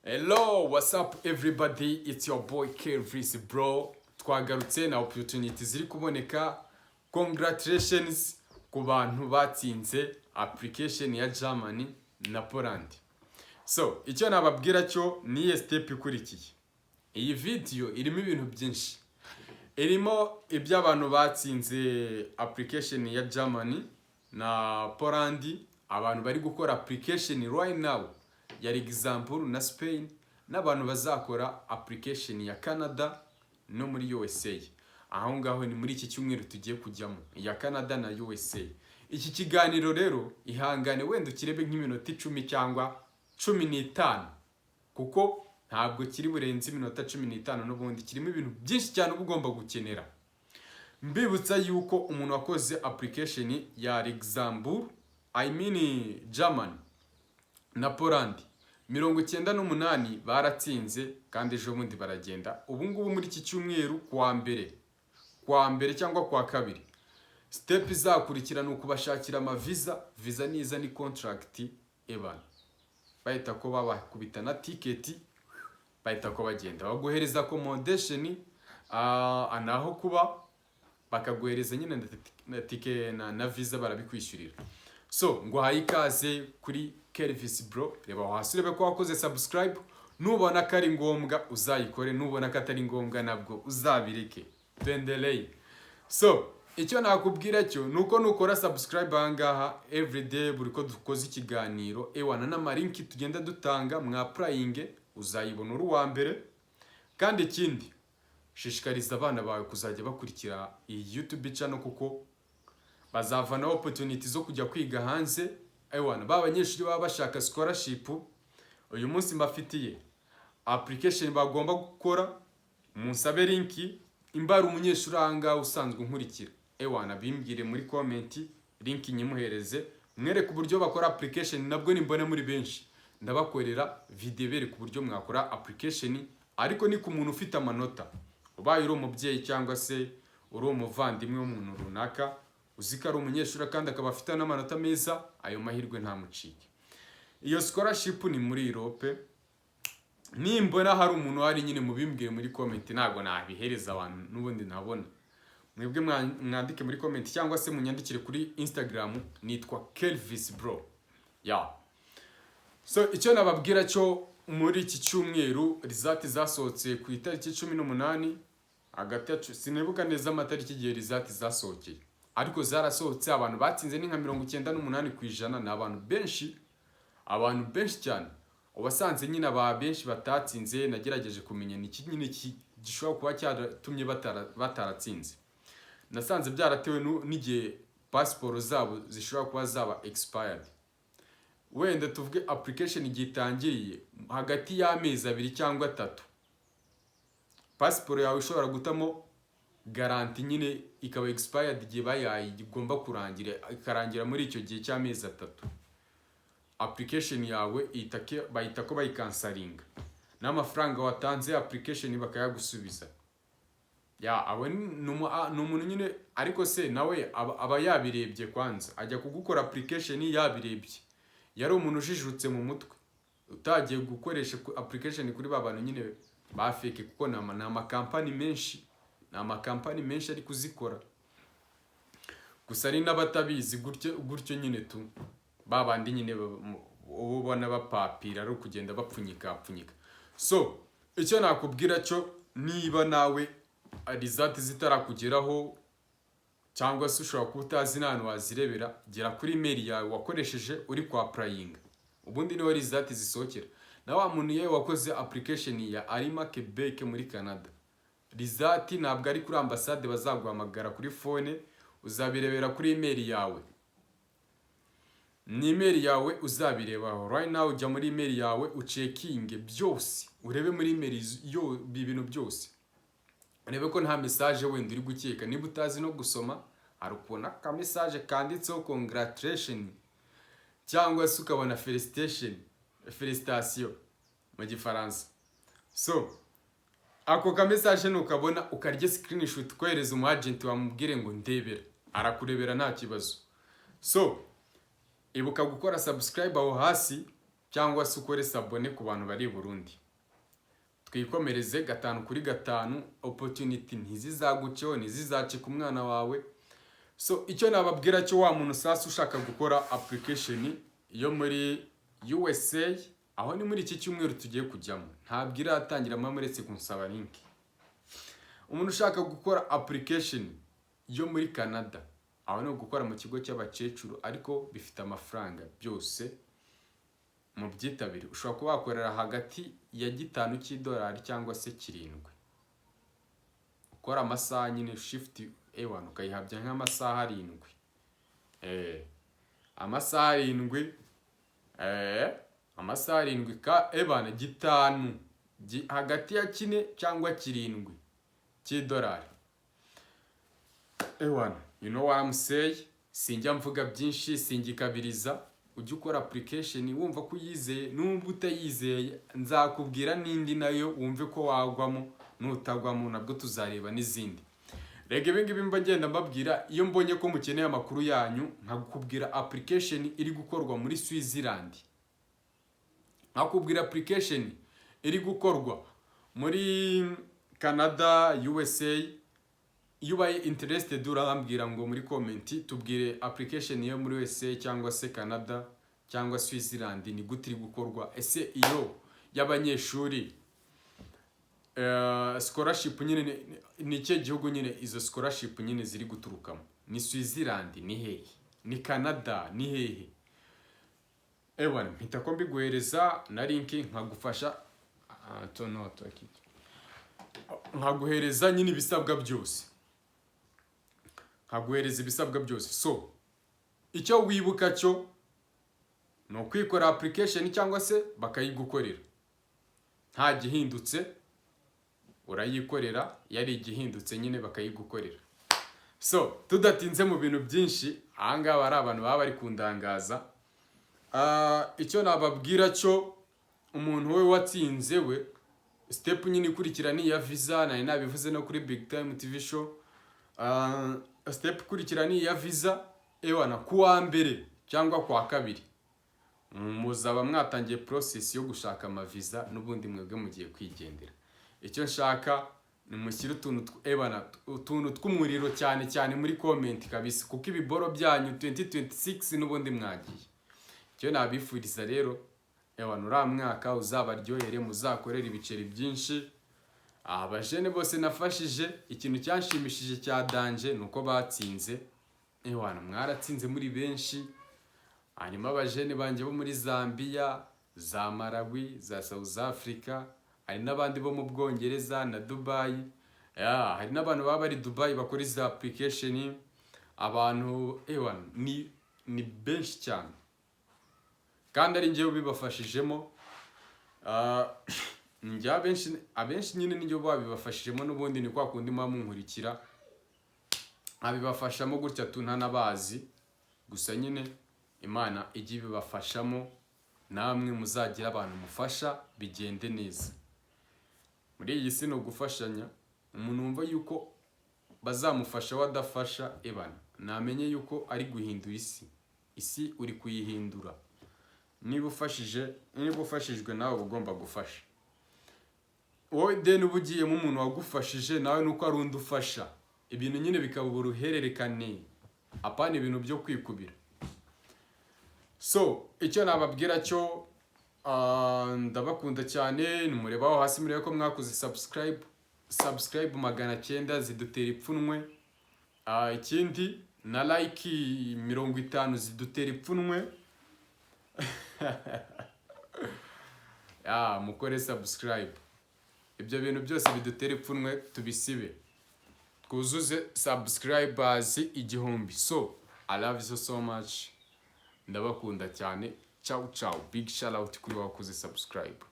Hello, what's up everybody? It's your boy Kelvis bro. Twagarutse na opportunity ziri kuboneka. Congratulations ku bantu batsinze application ya Germany na Poland. So, icyo nababwira cyo ni step ikurikiye. Iyi video irimo ibintu byinshi. Irimo iby'abantu batsinze application ya Germany na Poland, abantu bari gukora application right now ya example na Spain, n'abantu bazakora application ya Canada no muri USA. Aho ngaho ni muri iki cyumweru tugiye kujyamo ya Canada na USA. Iki kiganiro rero ihangane wenda ukirebe nk'iminota 10 cyangwa 15 kuko ntabwo kiri burenze iminota 15 n'ubundi kirimo ibintu byinshi cyane ugomba gukenera. Mbibutsa yuko umuntu wakoze application ya example German na Poland 98 baratsinze kandi ejo bundi baragenda. Ubu ngubu muri iki cyumweru kwa mbere cyangwa kwa kabiri, step izakurikirana ukubashakira ama visa niza ni contract evan bahita ko babakubita na ticket, bahita ko bagenda baguhereza accommodation anaho kuba, bakaguhereza nyine na ticket na visa barabikwishyurira. So ngo hayi ikaze kuri Kelvis bro. Reba hasi urebe ko wakoze subscribe, nubona ko ari ngombwa uzayikore, nubona ko atari ngombwa nabwo uzabireke. Tuendelee. So icyo nakubwira cyo nuko nukora subscribe ahangaha everyday buri ko dukoze ikiganiro ewana n'amalinki tugenda dutanga mwa applying uzayibona uri wa mbere. Kandi ikindi shishikariza abana bawe kuzajya bakurikira iyi YouTube channel kuko bazavana opportunity zo kujya kwiga hanze. Ewana babanyeshuri baba bashaka scholarship, uyu munsi mbafitiye application bagomba gukora. Munsabe linki imbara umunyeshuri anga usanzwe nkurikira, ewana bimbwire muri comment linki nyimuhereze mwereke uburyo bakora application, nabwo nimbone muri benshi ndabakorera video bere ku buryo mwakora application. Ariko ni ku muntu ufite amanota, ubaye uri umubyeyi cyangwa se uri umuvandimwe w'umuntu runaka uzika ari umunyeshuri kandi akaba afite n'amanota meza, ayo mahirwe nta mucike. Iyo scholarship ni muri Europe. Nimbona hari umuntu wari nyine mubimbwiye muri comment, ntago nabihereza abantu n'ubundi nabona. Mwebwe mwandike muri comment cyangwa se munyandikire kuri Instagram, nitwa Kelvis bro. So icyo nababwira cyo muri iki cyumweru result zasohotse ku itariki 18 hagati sinibuka neza amatariki igihe result zasohokeye, ariko zarasohotse. Abantu batsinze ni nka 98% na abantu benshi cyane. Ubasanze nyine aba benshi batatsinze nagerageje kumenya ni nyine gishobora kuba cyaratumye bataratsinze. Nasanze byaratewe n'igihe passport zabo zishobora kuba zaba expired. Wenda tuvuge application igitangiriye hagati y'amezi 2 cyangwa 3, passport yawe ishobora gutamo garanti nyine ikaba expired igihe bayigomba kurangira, ikarangira muri icyo gihe cy'amezi 3. Application yawe bahita ko bayikansaringa n'amafaranga watanze application bakayagusubiza. Awe ni umuntu nyine, ariko se nawe aba yabirebye kwanza ajya kugukora application yabirebye. Yari umuntu ujijutse mu mutwe utagiye gukoresha application kuri babantu nyine ba fake, kuko na amakampani menshi ari kuzikora. Gusa ari n'abatabizi gutyo nyine tu babandi nyine ubona bapapira ari kugenda bapfunyika. So icyo nakubwira cyo, niba nawe result zitarakugeraho cyangwa se ushobora kutazi n'ahantu wazirebera, gera kuri email yawe wakoresheje uri kwa applying, ubundi niho result zisohokera. Na wa muntu yewe wakoze application ya Arima Quebec muri Canada, result ntabwo ari kuri ambassade bazaguhamagara kuri phone, uzabirebera kuri email yawe. Ni email yawe uzabirebaho right now. Ujya muri email yawe ucekinge byose, urebe muri email ibintu byose, urebe ko nta message wenda uri gukeka. Niba utazi no gusoma, hari ukubona ka message kanditseho congratulation cyangwa se ukabona felicitation mu gifaransa. So ako ka message nukabona ukarya screenshot kohereza umu agent wamubwire ngo ndebera, arakurebera nta kibazo. So ibuka gukora subscribe aho hasi cyangwa se ukore sabone ku bantu bari i Burundi. Twikomereze 5 kuri 5, opportunity ntizizaguceho, ntizizace ku mwana wawe. So icyo nababwira cyo wa muntu sasa ushaka gukora application yo muri USA, aho ni muri iki cyumweru tugiye kujyamo, ntabwo iratangira muretse kunsaba link. Umuntu ushaka gukora application yo muri Canada, aho no gukora mu kigo cy'abakecuru ariko bifite amafaranga byose mu byitabire. Ushobora kuba wakorera hagati ya $5 cyangwa se 7. Ukora amasaha nyine shift A1 ukayihabya nk'amasaha 7. Amasaha 7 amasaha 7 ka ebana 5 hagati ya 4 cyangwa 7 $7. Ewana, you know what I'm saying? Sinjya mvuga byinshi, singikabiriza. Ujye ukora application wumva ko uyizeye, nubwo utayizeye nzakubwira n'indi nayo wumve ko wagwamo, nutagwamo nabwo tuzareba n'izindi. Rege ibingibi mba ngenda mbabwira iyo mbonye ko mukeneye amakuru yanyu, nkakubwira application iri gukorwa muri Switzerland, nkakubwira application iri gukorwa muri Canada, USA. Iyo ubaye interested urambwira ngo muri comment tubwire application yo muri USA cyangwa se Canada cyangwa Switzerland ni gute iri gukorwa. Ese iyo y'abanyeshuri scholarship nyine ni cye gihugu nyine izo scholarship nyine ziri guturukamo, ni Switzerland ni hehe, ni Canada ni hehe? Ewan mpita ko mbiguhereza na link nkagufasha nkaguhereza nyine ibisabwa byose, nkaguhereza ibisabwa byose. So icyo wibuka cyo no kwikora application cyangwa se bakayigukorera, nta gihindutse urayikorera, yari igihindutse nyine bakayigukorera. So tudatinze mu bintu byinshi, ahanga bari abantu baba bari kundangaza. Icyo nababwira cyo umuntu we watsinze we step nyine ikurikira ni ya visa, nari nabivuze no kuri Big Time TV show. Step ikurikira ni ya visa, ewana kuwa mbere cyangwa kwa kabiri muzaba mwatangiye process yo gushaka ama visa, n'ubundi mwebwe mugiye kwigendera. Icyo nshaka ni mushyira utuntu tw'umuriro cyane cyane muri comment kabisa, kuko ibiboro byanyu 2026 n'ubundi mwagiye. Icyo nabifuriza rero ewana ura mwaka uzabaryohere, muzakorera ibiceri byinshi. Abajene bose nafashije, ikintu cyanshimishije cya danje nuko batsinze. Ewana mwaratsinze muri benshi. Hanyuma abajene banje bo muri Zambia, za Malawi, za South Africa, hari n'abandi bo mu Bwongereza na Dubai. Hari n'abantu baba bari Dubai bakora izi application. Abantu ewana ni benshi cyane, kandi ari njyewe bibafashijemo. Njye abenshi nyine n'ijyo babibafashijemo, n'ubundi ni kwa kundi munkurikira abibafashamo gutya tunanabazi. Gusa nyine Imana ijye bibafashamo, namwe muzagira abantu mufasha bigende neza. Muri iyi si no gufashanya, umuntu wumva yuko bazamufasha wadafasha ebana namenye yuko ari guhindura isi uri kuyihindura. Niba ufashijwe nawe ugomba gufasha. Wowe de nubugiye mu muntu wagufashije nawe nuko ari undi ufasha, ibintu nyine bikaba uruhererekane, apana ibintu byo kwikubira. So icyo nababwira cyo ndabakunda cyane. Numurebaho hasi murebe ko mwakoze subscribe 900 zidutera ipfunwe. Ikindi na like 50 zidutera ipfunwe. Mukore subscribe. Ibyo bintu byose bidutera ipfunwe tubisibe, twuzuze subscribers 1000. So I love you so much, ndabakunda cyane. Ciao ciao, big shout out kuri wakoze subscribe.